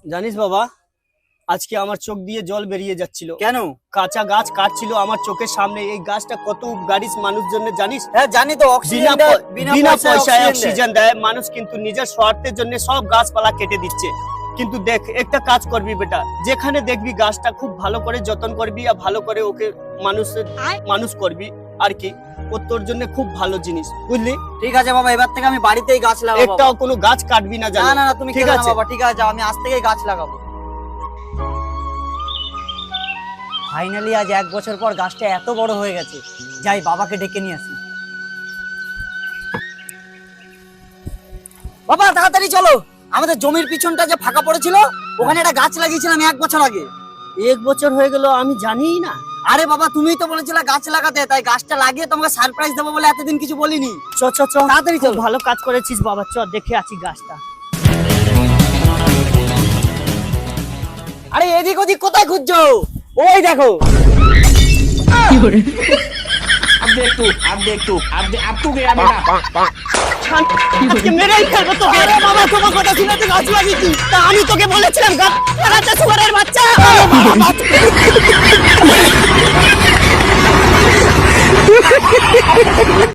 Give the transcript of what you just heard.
জানিস বাবা, আজকে আমার চোখ দিয়ে জল বেরিয়ে যাচ্ছিল। কেন? কাঁচা গাছ কাটছিল আমার চোখের সামনে। এই গাছটা কত উপকারী মানুষ জন্য জানিস? হ্যাঁ জানি তো, অক্সিজেন দেয়, বিনা পয়সায় অক্সিজেন দেয়। মানুষ কিন্তু নিজের স্বার্থের জন্য সব গাছপালা কেটে দিচ্ছে। কিন্তু দেখ, একটা কাজ করবি বেটা, যেখানে দেখবি গাছটা খুব ভালো করে যত্ন করবি আর ভালো করে ওকে মানুষ করবি আর কি, ও তোর জন্য খুব ভালো জিনিস, বুঝলি? ঠিক আছে বাবা, এবার থেকে আমি বাড়িতেই গাছ লাগাবো। একটাও কোনো গাছ কাটবি না, জানো? না না না, তুমি ঠিক ঠিক আছে আছে বাবা, ঠিক আছে, যাও, আমি আজ থেকেই গাছ লাগাবো। ফাইনালি আজ 1 বছর পর গাছটা এত বড় হয়ে গেছে। যাই বাবাকে ডেকে নিয়ে আসি। বাবা তাড়াতাড়ি চলো, আমাদের জমির পিছনটা যে ফাঁকা পড়েছিল ওখানে একটা গাছ লাগিয়েছিলাম 1 বছর আগে। 1 বছর হয়ে গেল, আমি জানিই না। আরে বাবা, তুমিই তো বলেছিলে গাছ লাগাতে, তাই গাছটা লাগিয়ে তোমাকে সারপ্রাইজ দেবো বলে এতদিন কিছু বলিনি। চ চ চ, তাড়াতাড়ি খুব চলো। ভালো কাজ করেছিস বাবা, চ দেখে আছি গাছটা। আরে এদিক ওদিক কোথায় খুঁজছো? ওই দেখো। अब तू गया बेटा। আজকে মেরেই ফেলবো তোকে। আরে বাবা, তোমার কথা শুনে তো গাছ লাগিয়েছি। তা আমি তোকে বলেছিলাম গাছ লাগাতে, শুয়োরের বাচ্চা।